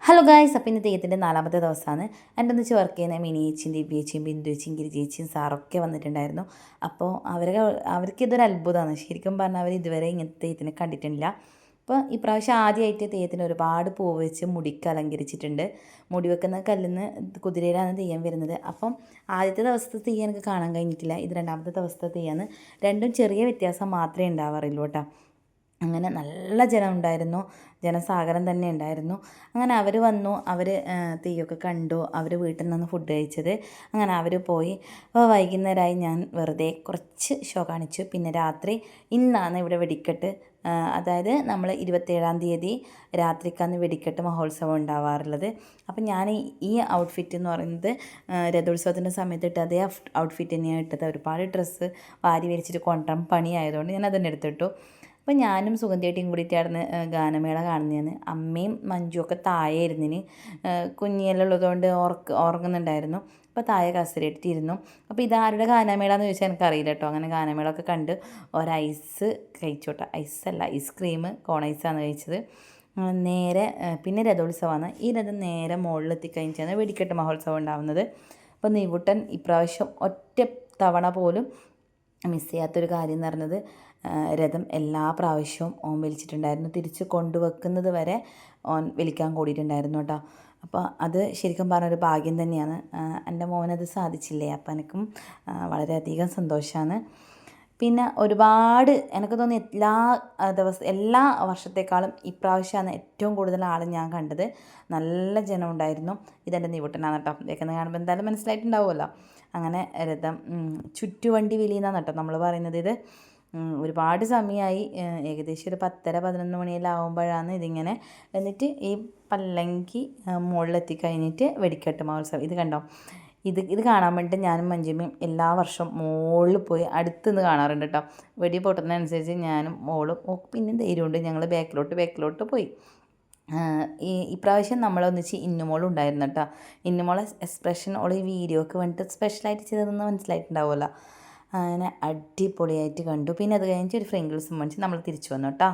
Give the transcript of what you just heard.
Hello guys, അപ്പോൾ ഇന്ന് തെയ്യത്തിൻ്റെ 4ാമത്തെ ദിവസമാണ്. എൻ്റെ ഒന്നിച്ച് വർക്ക് ചെയ്യുന്ന മിനി ചേച്ചിയും ദിവ്യ ചേച്ചിയും ബിന്ദു ചേച്ചിയും ഗിരി ചേച്ചിയും സാറൊക്കെ വന്നിട്ടുണ്ടായിരുന്നു. അപ്പോൾ അവർക്കിതൊരു അത്ഭുതമാണ്. ശരിക്കും പറഞ്ഞാൽ അവർ ഇതുവരെ ഇങ്ങനത്തെ തെയ്യത്തിനെ കണ്ടിട്ടില്ല. അപ്പോൾ ഇപ്രാവശ്യം ആദ്യമായിട്ട് തെയ്യത്തിന് ഒരുപാട് പൂവ് വെച്ച് മുടിക്ക് അലങ്കരിച്ചിട്ടുണ്ട്. മുടി വെക്കുന്ന കല്ലിന്ന് കുതിരയിലാണ് തെയ്യം വരുന്നത്. അപ്പം ആദ്യത്തെ ദിവസത്തെ തെയ്യം എനിക്ക് കാണാൻ കഴിഞ്ഞിട്ടില്ല. ഇത് 2ാമത്തെ ദിവസത്തെ തെയ്യമാണ്. രണ്ടും ചെറിയ വ്യത്യാസം മാത്രമേ ഉണ്ടാവാറുള്ളൂ കേട്ടോ. അങ്ങനെ നല്ല ജനം ഉണ്ടായിരുന്നു, ജനസാഗരം തന്നെ ഉണ്ടായിരുന്നു. അങ്ങനെ അവർ വന്നു, അവർ തെയ്യമൊക്കെ കണ്ടു, അവർ വീട്ടിൽ നിന്ന് ഫുഡ് കഴിച്ചത്. അങ്ങനെ അവർ പോയി. അപ്പോൾ വൈകുന്നേരമായി ഞാൻ വെറുതെ കുറച്ച് ഷോ കാണിച്ചു. പിന്നെ രാത്രി ഇന്നാണ് ഇവിടെ വെടിക്കെട്ട്, അതായത് നമ്മൾ 27-ാം തീയതി രാത്രിക്കാണ് വെടിക്കെട്ട് മഹോത്സവം ഉണ്ടാവാറുള്ളത്. അപ്പം ഞാൻ ഈ ഔട്ട്ഫിറ്റ് എന്ന് പറയുന്നത് രഥോത്സവത്തിൻ്റെ സമയത്ത് ഇട്ട് അതേ ഔട്ട്ഫിറ്റ് തന്നെയാണ് ഇട്ടത്. ഒരുപാട് ഡ്രസ്സ് വാരി വലിച്ചിട്ട് കൊണ്ടുവരാൻ പണിയായതുകൊണ്ട് ഞാൻ അതന്നെ എടുത്തിട്ടു. അപ്പോൾ ഞാനും സുഗന്ധിയേട്ടിയും കൂടിയിട്ടായിരുന്നു ഗാനമേള കാണുന്നതെന്ന്. അമ്മയും മഞ്ജുവൊക്കെ താഴെ ഇരുന്നിന്, കുഞ്ഞിയെല്ലുള്ളതുകൊണ്ട് ഉറങ്ങുന്നുണ്ടായിരുന്നു. അപ്പോൾ താഴെ കസരയിട്ടിരുന്നു. അപ്പോൾ ഇതാരുടെ ഗാനമേള എന്ന് ചോദിച്ചാൽ എനിക്കറിയില്ല കേട്ടോ. അങ്ങനെ ഗാനമേളൊക്കെ കണ്ട് ഒരൈസ് കഴിച്ചോട്ടെ. ഐസല്ല, ഐസ്ക്രീം കോൺ ഐസാണ് കഴിച്ചത്. നേരെ പിന്നെ രഥോത്സവമാണ്. ഈ രഥം നേരെ മുകളിലെത്തിക്കഴിഞ്ഞാണ് വെടിക്കെട്ട് മഹോത്സവം ഉണ്ടാകുന്നത്. അപ്പോൾ നിവുട്ടൻ ഇപ്രാവശ്യം ഒറ്റ തവണ പോലും മിസ് ചെയ്യാത്തൊരു കാര്യം എന്ന് പറഞ്ഞത് രഥം എല്ലാ പ്രാവശ്യവും ഓൻ വലിച്ചിട്ടുണ്ടായിരുന്നു. തിരിച്ച് കൊണ്ടുവെക്കുന്നത് വരെ ഓൻ വലിക്കാൻ കൂടിയിട്ടുണ്ടായിരുന്നു കേട്ടോ. അപ്പോൾ അത് ശരിക്കും പറഞ്ഞൊരു ഭാഗ്യം തന്നെയാണ്. എൻ്റെ മോനത് സാധിച്ചില്ലേ, അപ്പം എനിക്കും വളരെയധികം സന്തോഷമാണ്. പിന്നെ ഒരുപാട് എനിക്ക് തോന്നി എല്ലാ വർഷത്തേക്കാളും ഇപ്രാവശ്യമാണ് ഏറ്റവും കൂടുതൽ ആൾ ഞാൻ കണ്ടത്. നല്ല ജനം ഉണ്ടായിരുന്നു. ഇതെൻ്റെ നിവുട്ടനാണ് കേട്ടോ. ഇതൊക്കെ കാണുമ്പോൾ എന്തായാലും മനസ്സിലായിട്ടുണ്ടാവുമല്ലോ. അങ്ങനെ രഥം ചുറ്റുവണ്ടി വലി എന്നാണ് കേട്ടോ നമ്മൾ പറയുന്നത്. ഇത് ഒരുപാട് സമയമായി, ഏകദേശം ഒരു 10:30-11 മണിയെല്ലാം ആകുമ്പോഴാണ് ഇതിങ്ങനെ. എന്നിട്ട് ഈ പല്ലങ്കി മുകളിലെത്തി കഴിഞ്ഞിട്ട് വെടിക്കെട്ട് മഹോത്സവം ഇത് കണ്ടോ. ഇത് കാണാൻ വേണ്ടിയിട്ട് ഞാനും മഞ്ജുമ്മയും എല്ലാ വർഷവും മുകളിൽ പോയി അടുത്തുനിന്ന് കാണാറുണ്ട് കേട്ടോ. വെടി പൊട്ടുന്നതനുസരിച്ച് ഞാനും മോളും പിന്നെ ധൈര്യമുണ്ട് ഞങ്ങൾ ബാക്കിലോട്ട് പോയി. ഇപ്രാവശ്യം നമ്മളൊന്നിച്ച് ഇന്നുമോളും ഉണ്ടായിരുന്നു കേട്ടോ. ഇന്നുമോളെ എക്സ്പ്രഷൻ ഓൾ ഈ വീഡിയോക്ക് വേണ്ടിയിട്ട് സ്പെഷ്യലായിട്ട് ചെയ്തതെന്ന് മനസ്സിലായിട്ടുണ്ടാവുമല്ലോ. അങ്ങനെ അടിപൊളിയായിട്ട് കണ്ടു. പിന്നെ അത് കഴിഞ്ഞിട്ട് ഒരു ഫ്രിങ്കിൾസും മേടിച്ച് നമ്മൾ തിരിച്ചു വന്നു കേട്ടോ.